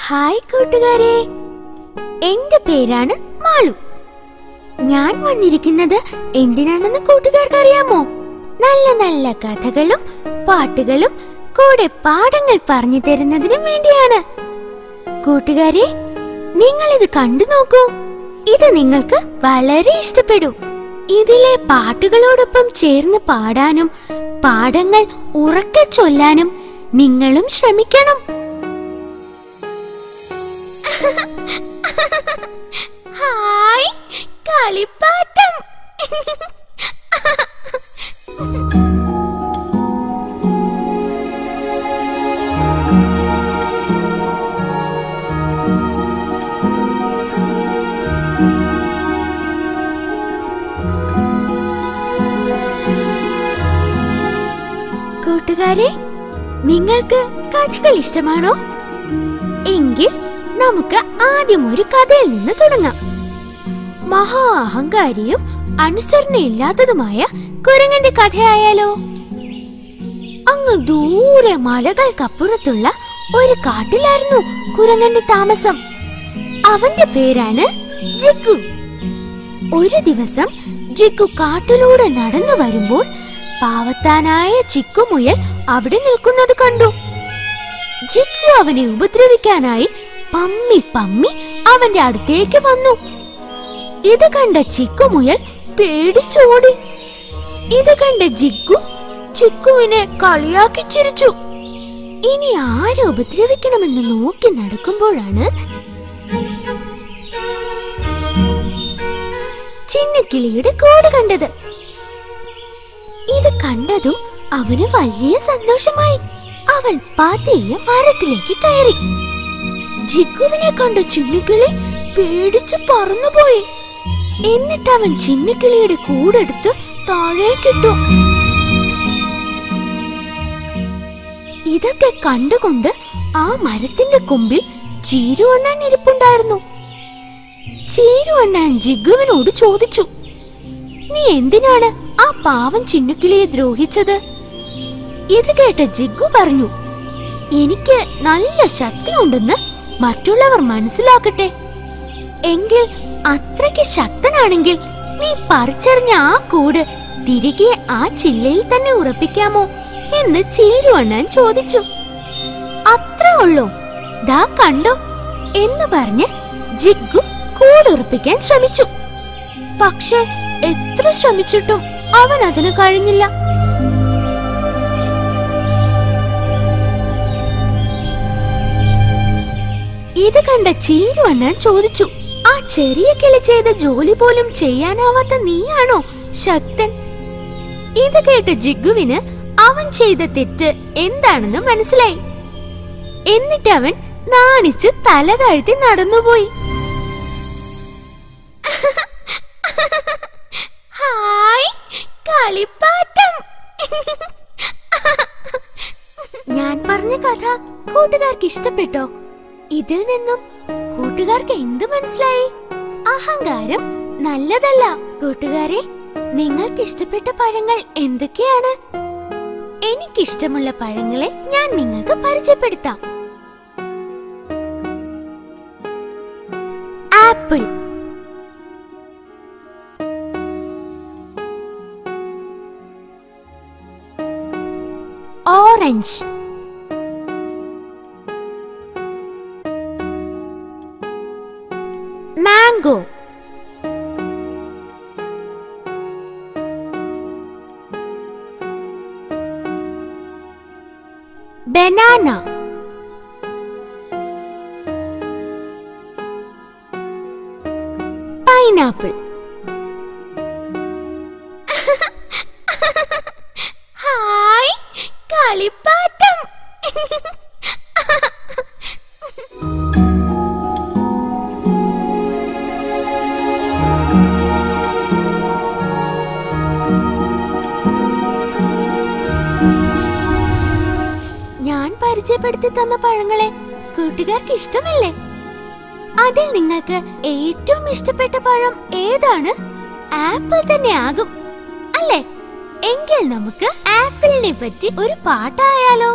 Hi കൂട്ടുകാരെ, എന്റെ പേരാണ് മാളു. ഞാൻ വന്നിരിക്കുന്നത് എന്തിനാണെന്ന് കൂട്ടുകാർക്ക് അറിയാമോ? നല്ല നല്ല കഥകളും പാട്ടുകളും കൂടെ പാഠങ്ങൾ പറഞ്ഞു തരുന്നതിനും വേണ്ടിയാണ്. കൂട്ടുകാരെ, നിങ്ങൾ ഇത് കണ്ടു നോക്കൂ. ഇത് നിങ്ങൾക്ക് വളരെ ഇഷ്ടപ്പെടും. ഇതിലെ പാട്ടുകളോടൊപ്പം ചേർന്ന് പാടാനും പാഠങ്ങൾ ഉറക്കെ ചൊല്ലാനും നിങ്ങളും ശ്രമിക്കണം. ഹായ് കളിപ്പാട്ടം. കൂട്ടുകാരെ, നിങ്ങൾക്ക് കഥകൾ ഇഷ്ടമാണോ? എങ്കിൽ നമുക്ക് ആദ്യം ഒരു കഥയിൽ നിന്ന് തുടങ്ങാം. മഹാ അഹങ്കാരിയും അനുസരണയില്ലാത്തതുമായ കുരങ്ങന്റെ കഥയായാലോ? അങ്ങ് ദൂരെ മലകൾക്കപ്പുറത്തുള്ള ഒരു കാട്ടിലായിരുന്നു കുരങ്ങന്റെ താമസം. അവന്റെ പേരാണ് ജിഗു. ഒരു ദിവസം ജിഗു കാട്ടിലൂടെ നടന്നു വരുമ്പോൾ പാവത്താനായ ചിക്കുമുയൽ അവിടെ നിൽക്കുന്നത് കണ്ടു. ജിഗു അവനെ ഉപദ്രവിക്കാനായി പമ്മി പമ്മി അവന്റെ അടുത്തേക്ക് വന്നു. ഇത് കണ്ട ചിക്കുമുയൽ പേടിച്ചോടി. ഇത് കണ്ട ജിഗു ചിക്കുവിനെ കളിയാക്കി ചിരിച്ചു. ഇനി ആരെ ഉപദ്രവിക്കണമെന്ന് നോക്കി നടക്കുമ്പോഴാണ് ചിന്നക്കിളിയുടെ കൂട് കണ്ടത്. ഇത് കണ്ടതും അവന് വലിയ സന്തോഷമായി. അവൻ പതിയെ മരത്തിലേക്ക് കയറി. ജിഗുവിനെ കണ്ട ചിന്നക്കിളി പേടിച്ച് പറന്നുപോയി. എന്നിട്ട് അവൻ ചിന്നക്കിളിയുടെ കൂടെടുത്ത് താഴേക്കിട്ടു. ഇതൊക്കെ കണ്ടുകൊണ്ട് ആ മരത്തിന്റെ കൊമ്പിൽ ചീരുവണ്ണാൻ ഇരിപ്പുണ്ടായിരുന്നു. ചീരുവണ്ണാൻ ജിഗുവിനോട് ചോദിച്ചു, നീ എന്തിനാണ് ആ പാവം ചിന്നുക്കിളിയെ ദ്രോഹിച്ചത്? ഇത് കേട്ട ജിഗ്ഗു പറഞ്ഞു, എനിക്ക് നല്ല ശക്തിയുണ്ടെന്ന് മറ്റുള്ളവർ മനസ്സിലാക്കട്ടെ. എങ്കിൽ അത്രയ്ക്ക് ശക്തനാണെങ്കിൽ നീ പറിച്ചെറിഞ്ഞ ആ കൂട് തിരികെ ആ ചില്ലയിൽ തന്നെ ഉറപ്പിക്കാമോ എന്ന് ചീരുവണ്ണൻ ചോദിച്ചു. അത്രേ ഉള്ളൂ, ദാ കണ്ടോ എന്ന് പറഞ്ഞ് ജിഗ്ഗു കൂടുറപ്പിക്കാൻ ശ്രമിച്ചു. പക്ഷെ എത്ര ശ്രമിച്ചിട്ടും അവൻ അതിന് കഴിഞ്ഞില്ല. ഇത് കണ്ട ചീരുവണ്ണൻ ചോദിച്ചു, ആ ചെറിയ കിളി ചെയ്ത ജോലി പോലും ചെയ്യാനാവാത്ത നീയാണോ ശക്തൻ? ഇത് കേട്ട ജിഗ്ഗുവിന് അവൻ ചെയ്ത തെറ്റ് എന്താണെന്ന് മനസ്സിലായി. എന്നിട്ട് അവൻ നാണിച്ച് തല താഴ്ത്തി നടന്നുപോയി. ഹായ് കളിപ്പാട്ടം! ഞാൻ പറഞ്ഞ കഥ കൂട്ടുകാർക്ക് ഇഷ്ടപ്പെട്ടോ? ഇതിൽ നിന്നും കൂട്ടുകാർക്ക് എന്ത് മനസ്സിലായി? അഹങ്കാരം നല്ലതല്ല. കൂട്ടുകാരെ, നിങ്ങൾക്ക് ഇഷ്ടപ്പെട്ട പഴങ്ങൾ എന്തൊക്കെയാണ്? എനിക്കിഷ്ടമുള്ള പഴങ്ങളെ ഞാൻ നിങ്ങൾക്ക് പരിചയപ്പെടുത്താം. Apple, orange, mango, banana, pineapple. Hi കളിപ്പാട്ടം! ഞാൻ പരിചയപ്പെടുത്തി തന്ന പഴങ്ങളെ കൂട്ടുകാർക്ക് ഇഷ്ടമല്ലേ? അതിൽ നിങ്ങൾക്ക് ഏറ്റവും ഇഷ്ടപ്പെട്ട പഴം ഏതാണ്? ആപ്പിൾ തന്നെ ആകും അല്ലേ? എങ്കിൽ നമുക്ക് ആപ്പിളിനെ പറ്റി ഒരു പാട്ടായാലോ?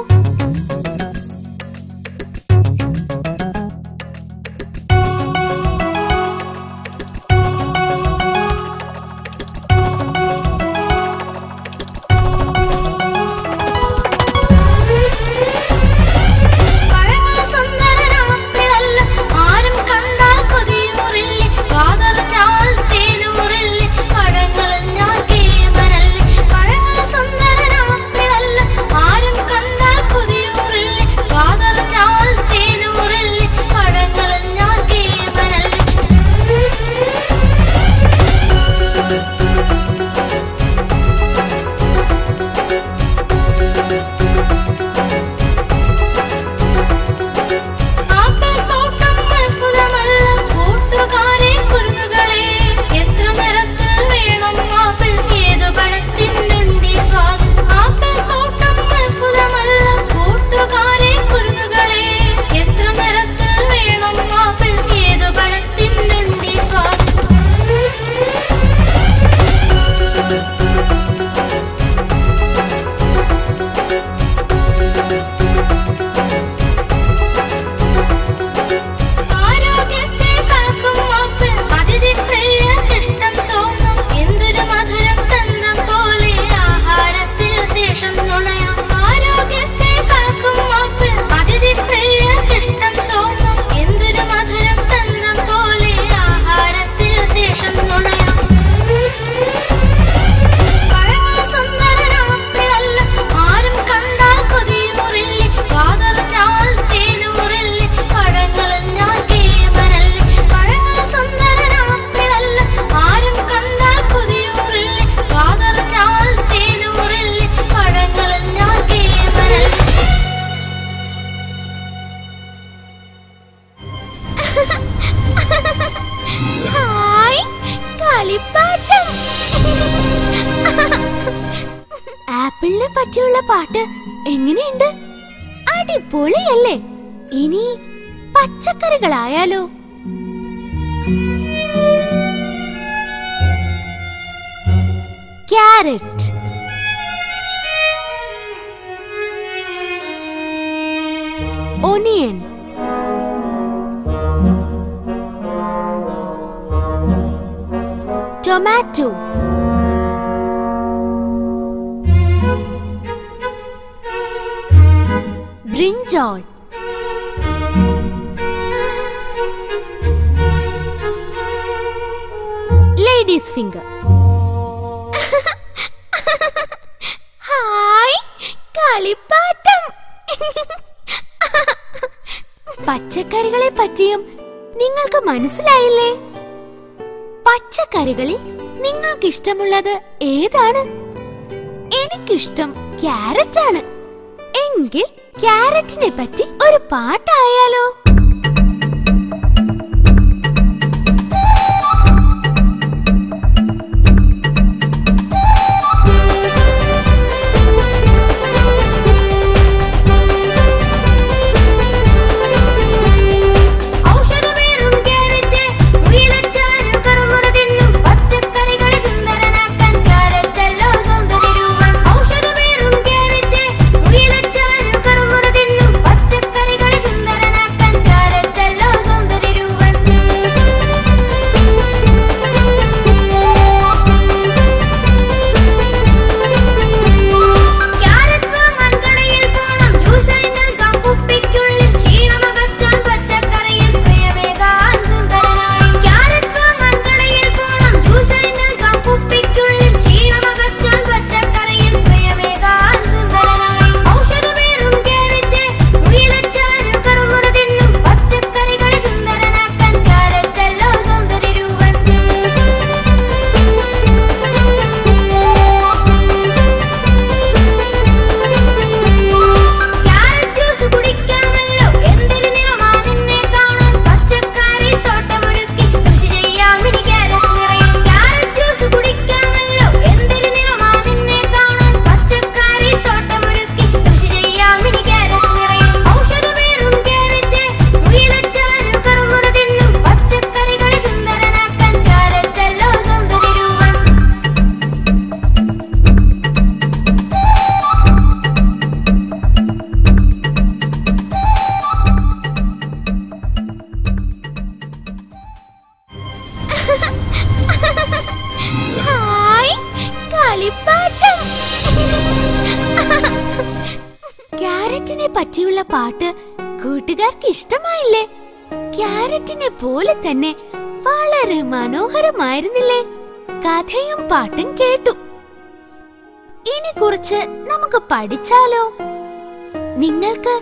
ആപ്പിളിനെ പറ്റിയുള്ള പാട്ട് എങ്ങനെയുണ്ട്? അടിപൊളിയല്ലേ? ഇനി പച്ചക്കറികളായാലോ? Carrot. Onion. Tomato. Brinjal. Lady's finger. Hi കളിപ്പാട്ടം. പച്ചക്കറികളെ പറ്റിയും നിങ്ങൾക്ക് മനസ്സിലായില്ലേ? പച്ചക്കറികളിൽ നിങ്ങൾക്ക് ഇഷ്ടമുള്ളത് ഏതാണ്? എനിക്കിഷ്ടം ക്യാരറ്റ് ആണ്. എങ്കിൽ ക്യാരറ്റിനെ പറ്റി ഒരു പാട്ടായാലോ? ക്യാരറ്റിനെ പറ്റിയുള്ള പാട്ട് കൂട്ടുകാർക്ക് ഇഷ്ടമായില്ലേ? ക്യാരറ്റിനെ പോലെ തന്നെ വളരെ മനോഹരമായിരുന്നില്ലേ? കഥയും പാട്ടും കേട്ടു. ഇനി കുറച്ച് നമുക്ക് പഠിച്ചാലോ? നിങ്ങൾക്ക്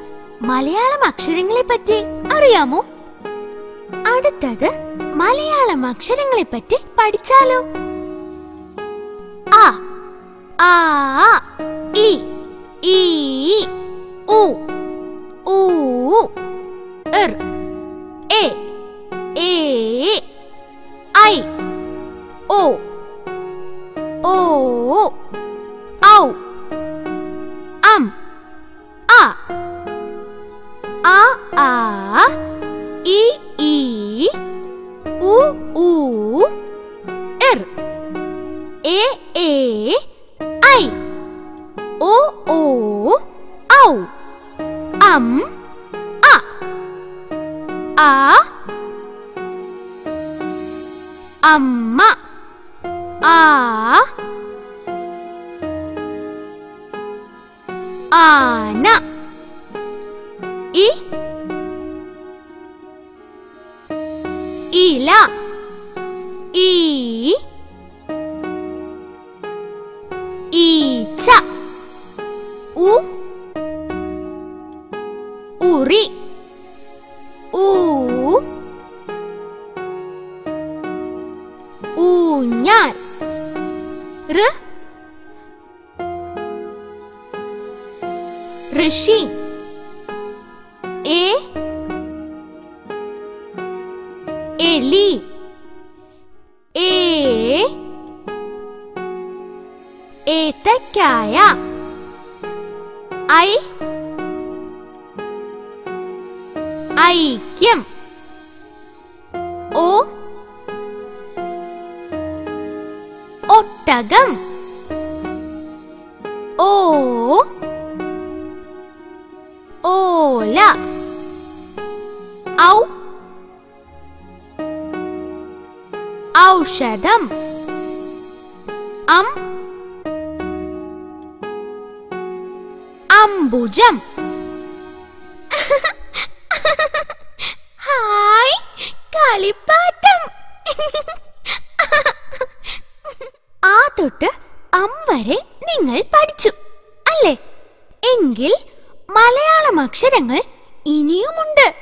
മലയാളം അക്ഷരങ്ങളെ പറ്റി അറിയാമോ? അടുത്തത് മലയാളം അക്ഷരങ്ങളെ പറ്റി പഠിച്ചാലോ? ആ, ആ, ഇ, ഈ, ഉ, ഊ, ഇർ, എ, ഐ, ഓ, ഓ, ഔ, അം, ആ, ഇ, ഉ, ഇർ, എ, ഐ, ഓ, ഔ, അം, ആ, അമ്മ, ആന, ഇല, ഈച്ച, ഉറി, ഊഞ്ഞാൽ, ഋഷി, എലി, ഏത്തക്കായ, ഐക്യം, ഒട്ടകം, ഓ ഓല. ഔ ഔഷധം. അംബുജം. ഹായ്, കളിപ്പാട്ടം. ആ തൊട്ട് അം വരെ നിങ്ങൾ പഠിച്ചു അല്ലേ? എങ്കിൽ മലയാളം അക്ഷരങ്ങൾ ഇനിയുമുണ്ട്.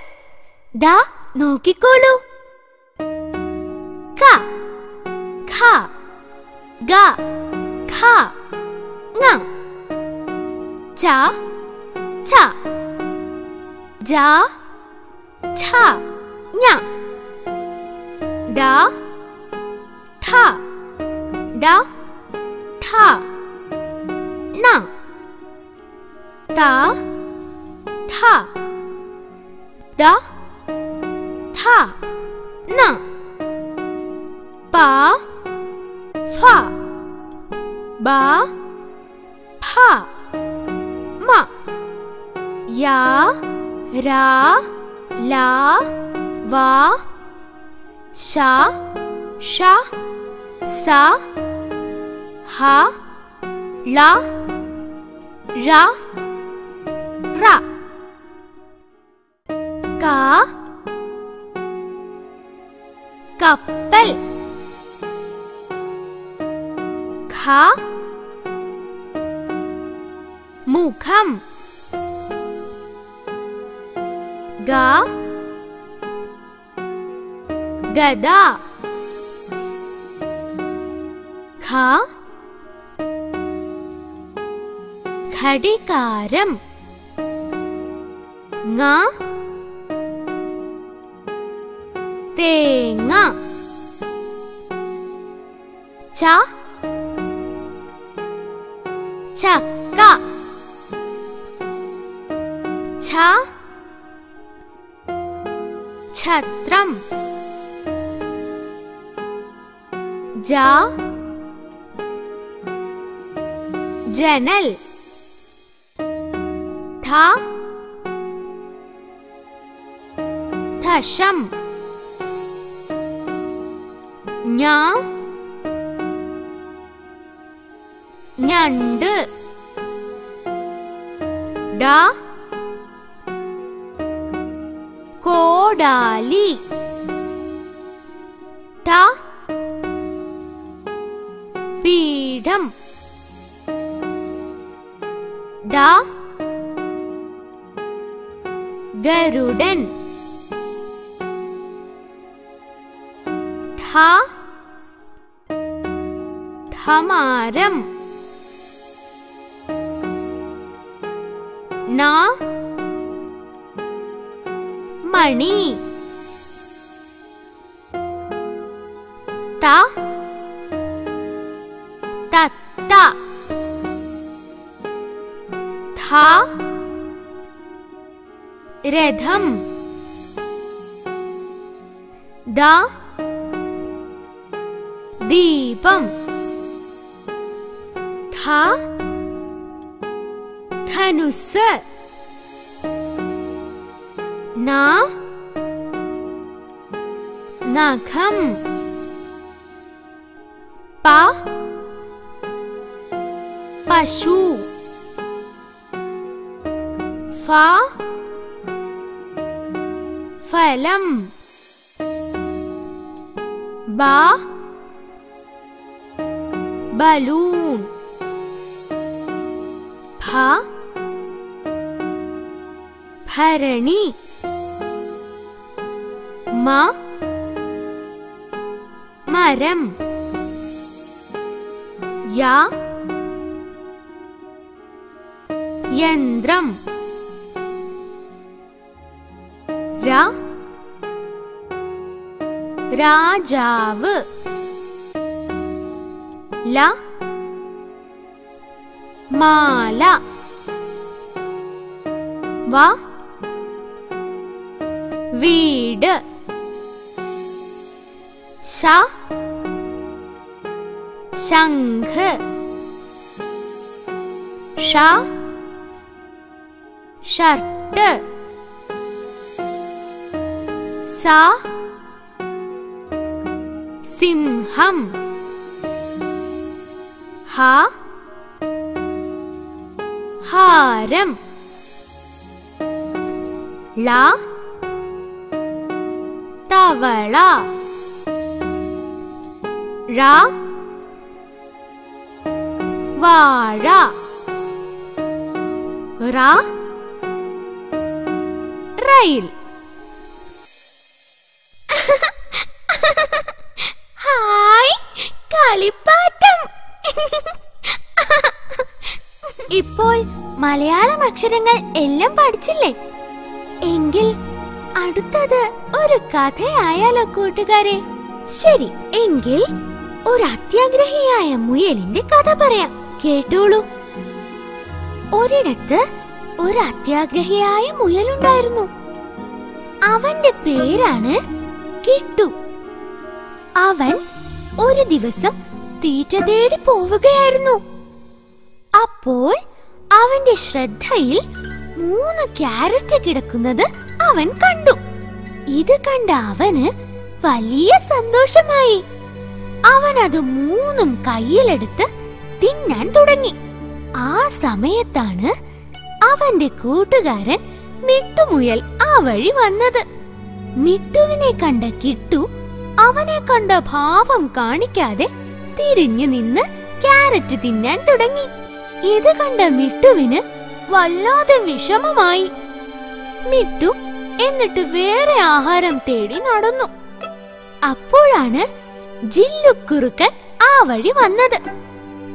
ദാ നോക്കിക്കോളൂ. ക, ഖ, ഗ, ഘ, ങ. ച, ഛ, ജ, ഛ, ഞ. ഡ, ഠ, ഡ, ഠ, ണ. ത, ഥ, ദ, ഥ, ന. പ, ഫ, ബ, ഭ, മ. യ, ര, ല, വ, ശ, ഷ, സ, ഹ, ള, ഴ, റ. ക, കപ്പൽ. ഖ, മുഖം. ഗ, ഗദ. ഘ, ഘടികാരം. ങ, തേങ്ങ. ച, ചക്ക. ഛ, ഛത്രം. ജ, ജനൽ. ധ, ധഷം. ഞ, ഞണ്ട്. ഡ, കോടാലി. ട, പീഠം. ഡ, ഗരുഡൻ. ഠ, ഠമാരം. ന, മണി. ത, തത്ത. ഥ, രഥം. ദ, ദീപം. ധ, ധനുസ്. ന, നഖം. പ, പശു. ഫ, ഫലം. ബ, ബലൂൺ. ഭ, ഭരണി. മ, മരം. യ, യന്ത്രം. ര, രാജാവ്. ല, മാല. വ, വീട്. ശ, ശംഖ്. ഷ ഷർട്ട്. സ സിംഹം. ഹ ഹാരം. ല തവള. ര വാഴ. റ റയിൽ. ഹായ്, കളിപ്പാട്ടം. ഇപ്പോൾ മലയാളം അക്ഷരങ്ങൾ എല്ലാം പഠിച്ചില്ലേ? എങ്കിൽ അടുത്തത് ഒരു കഥയായാലോ കൂട്ടുകാരെ? ശരി, എങ്കിൽ ഒരു അത്യാഗ്രഹിയായ മുയലിന്റെ കഥ പറയാം, കേട്ടോളൂ. ഒരിടത്ത് ഒരു അത്യാഗ്രഹിയായ മുയലുണ്ടായിരുന്നു. അവന്റെ പേരാണ് കിട്ടു. അവൻ ഒരു ദിവസം തീറ്റ തേടി പോവുകയായിരുന്നു. അപ്പോൾ അവന്റെ ശ്രദ്ധയിൽ 3 ക്യാരറ്റ് കിടക്കുന്നത് അവൻ കണ്ടു. ഇത് കണ്ട അവന് വലിയ സന്തോഷമായി. അവൻ അത് 3ഉം കയ്യിലെടുത്ത് തിന്നാൻ തുടങ്ങി. ആ സമയത്താണ് അവന്റെ കൂട്ടുകാരൻ മിട്ടുമുയൽ ആ വഴി വന്നത്. മിട്ടുവിനെ കണ്ട കിട്ടു അവനെ കണ്ട ഭാവം കാണിക്കാതെ തിരിഞ്ഞു നിന്ന് ക്യാരറ്റ് തിന്നാൻ തുടങ്ങി. ഇത് കണ്ട മിട്ടുവിന് വല്ലാതെ വിഷമമായി. മിട്ടു എന്നിട്ട് വേറെ ആഹാരം തേടി നടന്നു. അപ്പോഴാണ് ജില്ലുക്കുറുക്കൻ ആ വഴി വന്നത്.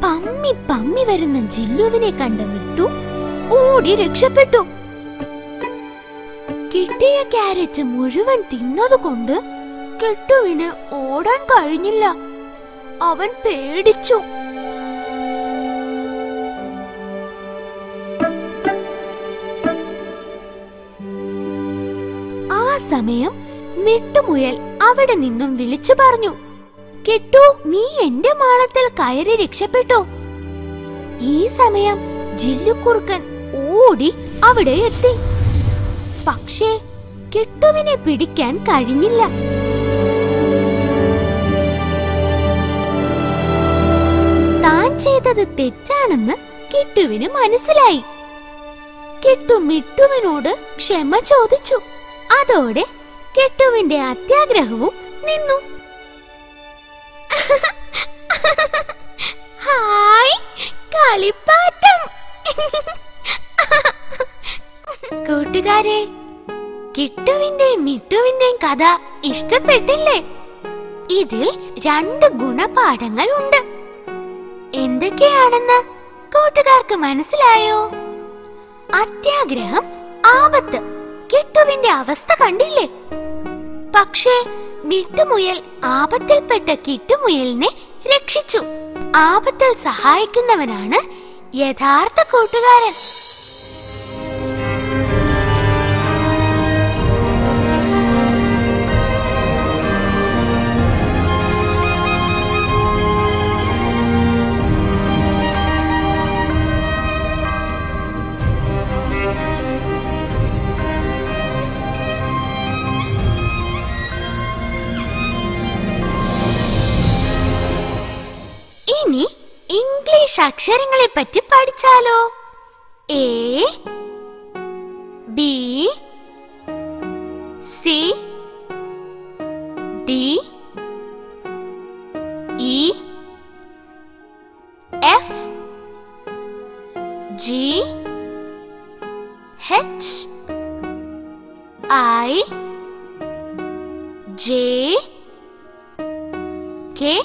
പമ്മി പമ്മി വരുന്ന ജില്ലുവിനെ കണ്ട മിട്ടു ഓടി രക്ഷപ്പെട്ടു. കിട്ടിയ ക്യാരറ്റ് മുഴുവൻ തിന്നതുകൊണ്ട് കിട്ടുവിന് ഓടാൻ കഴിഞ്ഞില്ല. അവൻ പേടിച്ചു. ആ സമയം മിട്ടുമുയൽ അവിടെ നിന്നും വിളിച്ചു പറഞ്ഞു, കിട്ടു, നീ എന്റെ മാളത്തിൽ കയറി രക്ഷപ്പെട്ടോ? ഈ സമയം ജില്ലുക്കുറുക്കൻ ഓടി അവിടെ എത്തി. പക്ഷേ കിട്ടുവിനെ പിടിക്കാൻ കഴിഞ്ഞില്ല. താൻ ചെയ്തത് തെറ്റാണെന്ന് കിട്ടുവിന് മനസ്സിലായി. കിട്ടു മിട്ടുവിനോട് ക്ഷമ ചോദിച്ചു. അതോടെ കിട്ടുവിന്റെ അത്യാഗ്രഹവും നിന്നു. ഹായ്, കളിപ്പാട്ടം. കൂട്ടുകാരെ, കിട്ടുവിന്റെയും മിട്ടുവിന്റെയും കഥ ഇഷ്ടപ്പെട്ടില്ലേ? ഇതിൽ 2 ഗുണപാഠങ്ങൾ ഉണ്ട്. എന്തൊക്കെയാണെന്ന് കൂട്ടുകാർക്ക് മനസ്സിലായോ? അത്യാഗ്രഹം ആപത്ത്. കിട്ടുവിന്റെ അവസ്ഥ കണ്ടില്ലേ? പക്ഷേ മിട്ടുമുയൽ ആപത്തിൽപ്പെട്ട കിട്ടുമുയലിനെ രക്ഷിച്ചു. ആപത്തിൽ സഹായിക്കുന്നവനാണ് യഥാർത്ഥ കൂട്ടുകാരൻ. ഇനി ഇംഗ്ലീഷ് അക്ഷരങ്ങളെ പറ്റി പഠിച്ചാലോ? A, B, C, D, E, F, G, H, I, J, K,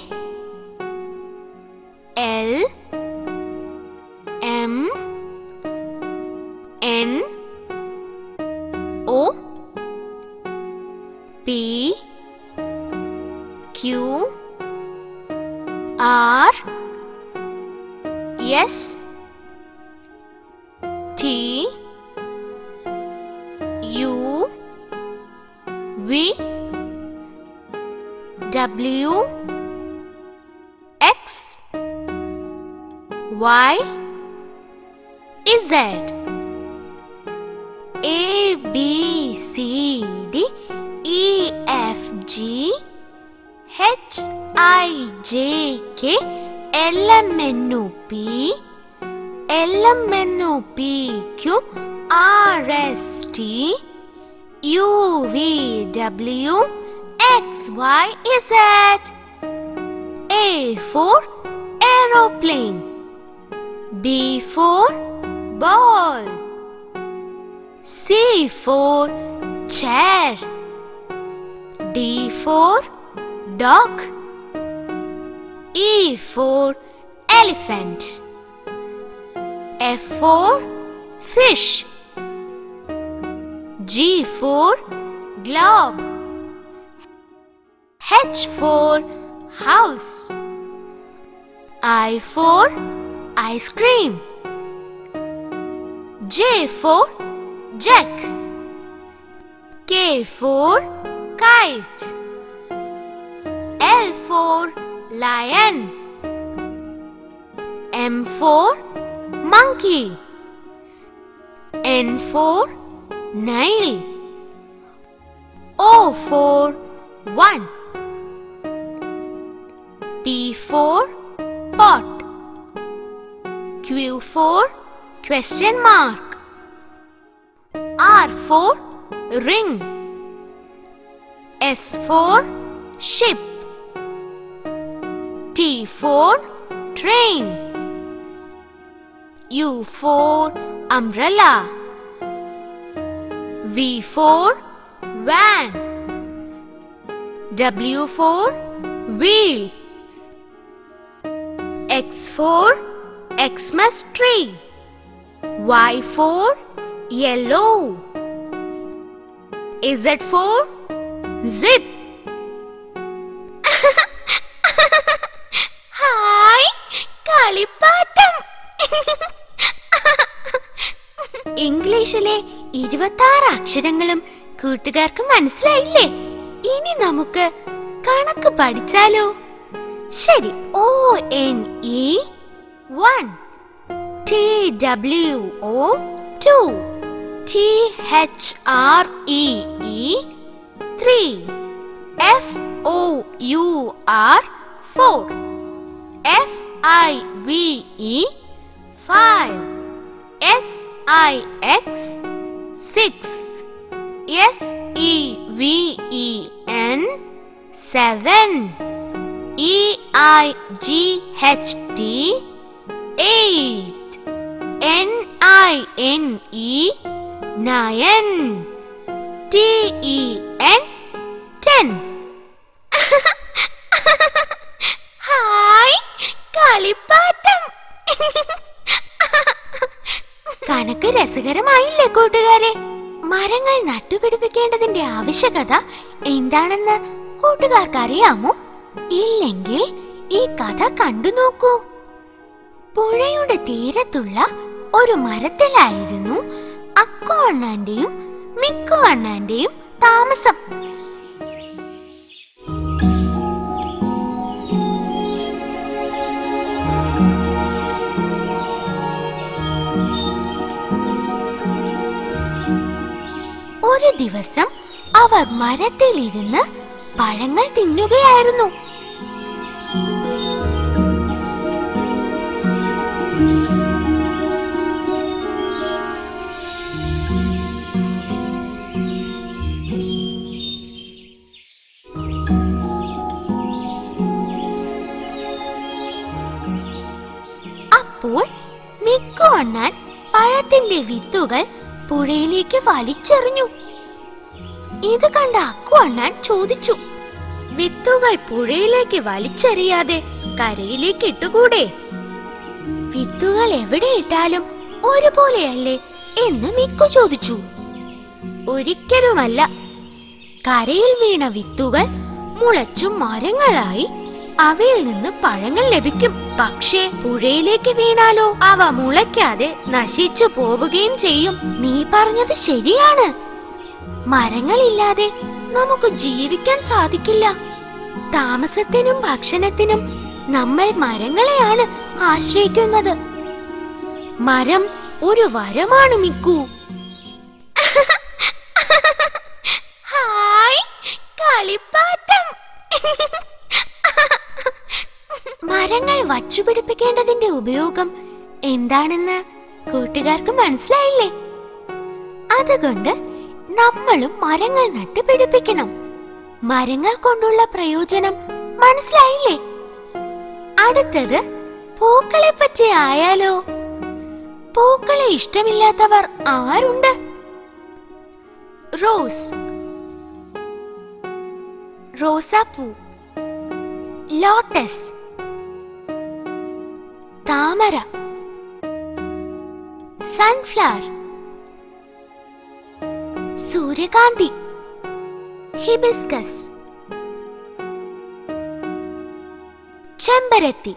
L, M, N, O, P, Q, R, S, T, U, V, W, X, Y, Z. A B C D E F G H I J K L M N O P Q R S T U V W X Y Z. A for aeroplane. B for ball. C for chair. D for dog. E for elephant. F for fish. G for globe. H for house. I for ice cream. J for jack. K for kite. L for lion. M for monkey. N for nail. O for one. P for pot. Q for question mark. R for ring. S for ship. T for train. U for umbrella. V for van. W for wheel. X for Xmas tree. Y for yellow. Z for zip. Hi, കളിപ്പാട്ടം. ഇംഗ്ലീഷിലെ 26 അക്ഷരങ്ങളും കൂട്ടുകാർക്ക് മനസ്സിലായില്ലേ? ഇനി നമുക്ക് കണക്ക് പഠിച്ചാലോ? ശരി. ONE 1, TWO 2, THREE 3, FOUR 4, FIVE 5, SIX 6, SEVEN 7, EIGHT 8, NINE 9, TEN 10. Hi, കളിപ്പാട്ടം. കണക്ക് രസകരമായില്ലേ കൂട്ടുകാരെ? മരങ്ങൾ നട്ടുപിടിപ്പിക്കേണ്ടതിന്റെ ആവശ്യകത എന്താണെന്ന് കൂട്ടുകാർക്ക് അറിയാമോ? ഇല്ലെങ്കിൽ ഈ കഥ കണ്ടു നോക്കൂ. പുഴയുടെ തീരത്തുള്ള ഒരു മരത്തിലായിരുന്നു അക്കു അണ്ണാന്റെയും മിക്കു അണ്ണാന്റെയും താമസം. ഒരു ദിവസം അവർ മരത്തിലിരുന്ന് പഴങ്ങൾ തിന്നുകയായിരുന്നു. അപ്പോൾ മിക്കു അണ്ണാൻ പഴത്തിന്റെ വിത്തുകൾ പുഴയിലേക്ക് വലിച്ചെറിഞ്ഞു. ഇത് കണ്ട അക്കു അണ്ണാൻ ചോദിച്ചു, വിത്തുകൾ പുഴയിലേക്ക് വലിച്ചെറിയാതെ കരയിലേക്ക് ഇട്ടുകൂടെ? വിത്തുകൾ എവിടെ ഇട്ടാലും ഒരുപോലെയല്ലേ എന്ന് മിക്കു ചോദിച്ചു. ഒരിക്കലുമല്ല. കരയിൽ വീണ വിത്തുകൾ മുളച്ചു മരങ്ങളായി അവയിൽ നിന്ന് പഴങ്ങൾ ലഭിക്കും. പക്ഷേ പുഴയിലേക്ക് വീണാലോ അവ മുളയ്ക്കാതെ നശിച്ചു പോവുകയും ചെയ്യും. നീ പറഞ്ഞത് ശരിയാണ്. മരങ്ങളില്ലാതെ നമുക്ക് ജീവിക്കാൻ സാധിക്കില്ല. താമസത്തിനും ഭക്ഷണത്തിനും നമ്മൾ മരങ്ങളെയാണ് ആശ്രയിക്കുന്നത്. മരം ഒരു വരമാണ് മിക്കു. ഹായ് കളിപ്പാട്ടം. മരങ്ങൾ വച്ചുപിടിപ്പിക്കേണ്ടതിന്റെ ഉപയോഗം എന്താണെന്ന് കൂട്ടുകാർക്ക് മനസ്സിലായില്ലേ? അതുകൊണ്ട് നമ്മളും മരങ്ങൾ നട്ടുപിടിപ്പിക്കണം. മരങ്ങൾ കൊണ്ടുള്ള പ്രയോജനം മനസ്സിലായില്ലേ? അടുത്തത് പൂക്കളെ പറ്റി ആയാലോ? പൂക്കളെ ഇഷ്ടമില്ലാത്തവർ ആരുണ്ട്? റോസ്, റോസാപ്പൂ, ലോട്ടസ്, താമര, സൺഫ്ലവർ, സൂര്യകാന്തി, ഹിബിസ്കസ്, ചെമ്പരത്തി,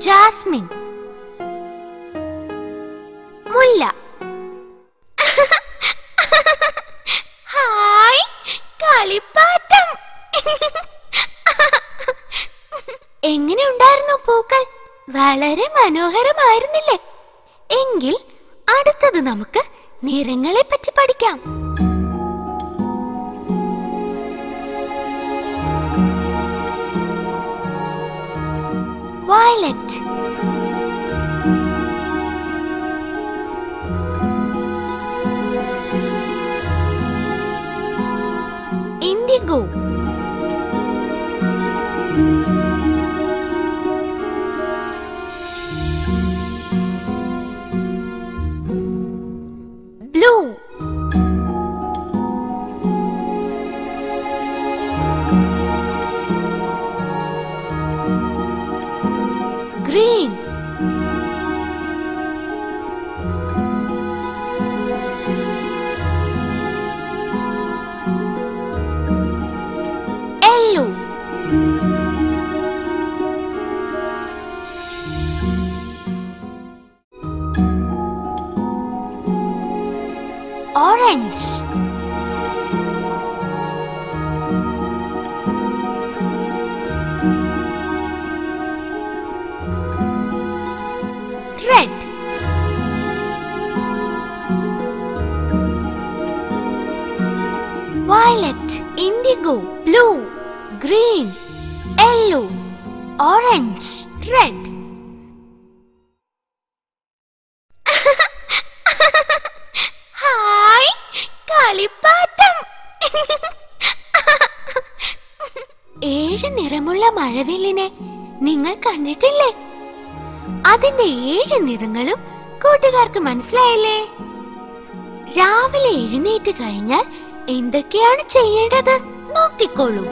ജാസ്മിൻ, മുല്ല. ഹായ് കളിപ്പാട്ടം. എങ്ങനെ ഉണ്ടായിരുന്നു പൂക്കൾ? വളരെ മനോഹരമായിരുന്നില്ലേ? എങ്കിൽ അടുത്തത് നമുക്ക് നിറങ്ങളെ പറ്റി പഠിക്കാം. Violet, IndiGo, blue, green, yellow, orange, red, violet, indigo, blue, green, yellow, orange, red. Hi കളിപ്പാട്ടം. 7 നിറമുള്ള മഴവില്ലിനെ നിങ്ങൾ കണ്ടിട്ടില്ലേ? അതിന്റെ 7 നിറങ്ങളും കൂട്ടുകാർക്ക് മനസ്സിലായില്ലേ? രാവിലെ എഴുന്നേറ്റ് കഴിഞ്ഞാൽ എന്തൊക്കെയാണ് ചെയ്യേണ്ടത് നോക്കിക്കോളൂ.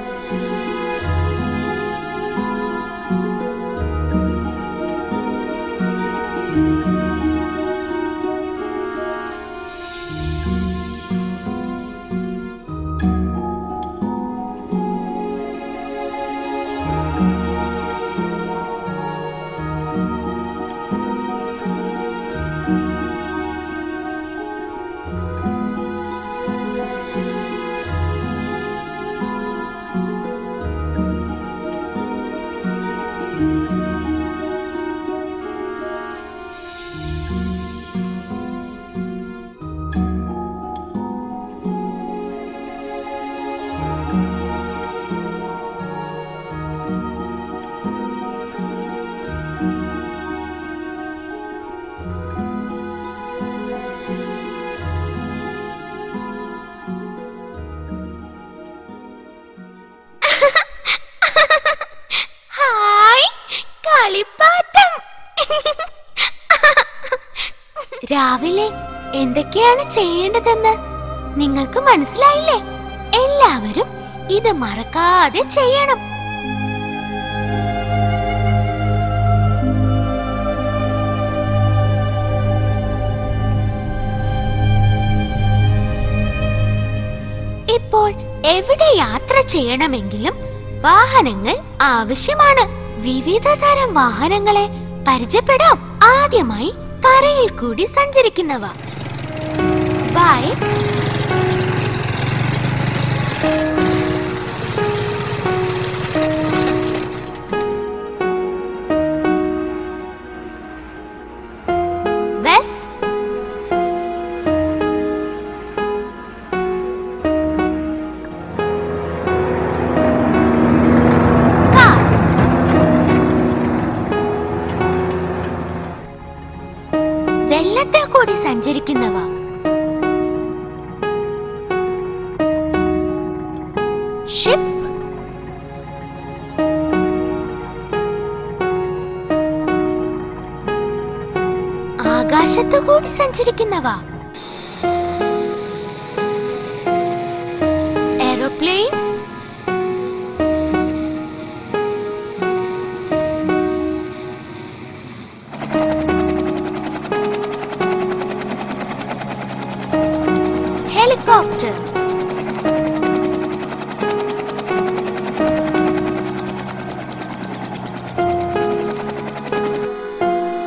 കളിപ്പാട്ടം. രാവിലെ എന്തൊക്കെയാണ് ചെയ്യേണ്ടതെന്ന് നിങ്ങൾക്ക് മനസ്സിലായില്ലേ? എല്ലാവരും ഇത് മറക്കാതെ ചെയ്യണം. ഇപ്പോൾ എവിടെ യാത്ര ചെയ്യണമെങ്കിലും വാഹനങ്ങൾ ആവശ്യമാണ്. വിവിധ തരം വാഹനങ്ങളെ പരിചയപ്പെടാം. ആദ്യമായി തറയിൽ കൂടി സഞ്ചരിക്കുന്നവ. ബൈക്ക്, ബസ്, വെള്ളത്തിൽ കൂടി സഞ്ചരിക്കുന്നവ. ഷിപ്പ്. ആകാശത്ത് കൂടി സഞ്ചരിക്കുന്നവ. എയ്റോപ്ലെയിൻ. ഹെലികോപ്റ്റർ.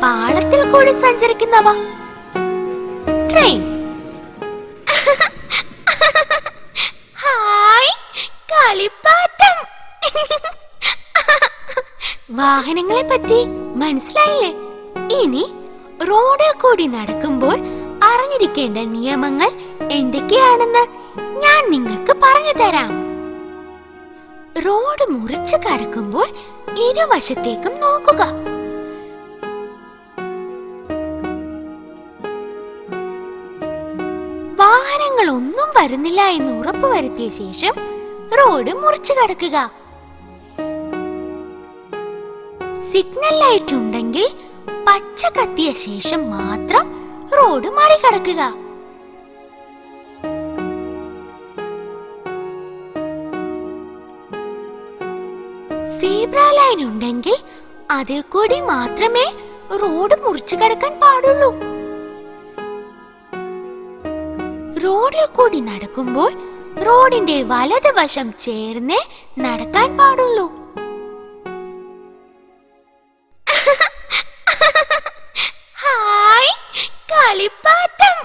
പാളത്തിൽ കൂടി സഞ്ചരിക്കുന്നവ. ട്രെയിൻ. ഹായ്, കളിപ്പാട്ടം. വാഹനങ്ങളെ പറ്റി മനസ്സിലായില്ലേ? ഇനി റോഡിൽ കൂടി നടക്കുമ്പോൾ അറിഞ്ഞിരിക്കേണ്ട നിയമങ്ങൾ എന്തൊക്കെയാണെന്ന് ഞാൻ നിങ്ങൾക്ക് പറഞ്ഞു തരാം. റോഡ് മുറിച്ച് കടക്കുമ്പോൾ ഇരുവശത്തേക്കും നോക്കുക. വാഹനങ്ങളൊന്നും വരുന്നില്ല എന്ന് ഉറപ്പുവരുത്തിയ ശേഷം റോഡ് മുറിച്ചു കടക്കുക. സിഗ്നൽ ലൈറ്റ് ഉണ്ടെങ്കിൽ പച്ച കത്തിയ ശേഷം മാത്രം റോഡ് മറികടക്കുക. സീബ്ര ലൈൻ ഉണ്ടെങ്കിൽ അതിൽ കൂടി മാത്രമേ റോഡ് മുറിച്ചു കടക്കാൻ പാടുള്ളൂ. റോഡിൽ കൂടി നടക്കുമ്പോൾ റോഡിന്റെ വലതുവശം ചേർന്നേ നടക്കാൻ പാടുള്ളൂ. ഹായ്, കളിപ്പാട്ടം.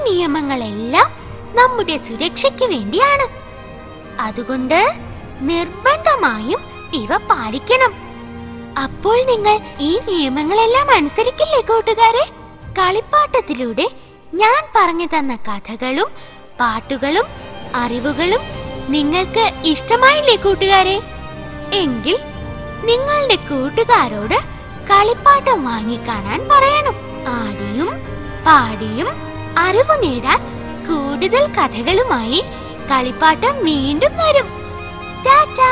നിയമങ്ങളെല്ലാം നമ്മുടെ സുരക്ഷയ്ക്ക് വേണ്ടിയാണ്. അതുകൊണ്ട് നിർബന്ധമായും ഇവ പാലിക്കണം. അപ്പോൾ നിങ്ങൾ ഈ നിയമങ്ങളെല്ലാം അനുസരിക്കില്ലേ കൂട്ടുകാരെ? കളിപ്പാട്ടത്തിലൂടെ ഞാൻ പറഞ്ഞു തന്ന കഥകളും പാട്ടുകളും അറിവുകളും നിങ്ങൾക്ക് ഇഷ്ടമായില്ലേ കൂട്ടുകാരെ? എങ്കിൽ നിങ്ങളുടെ കൂട്ടുകാരോട് കളിപ്പാട്ടം വാങ്ങിക്കാണാൻ പറയണം. ആടിയും പാടിയും അറിവ് നേടാൻ കൂടുതൽ കഥകളുമായി കളിപ്പാട്ടം വീണ്ടും വരും. ടാറ്റാ.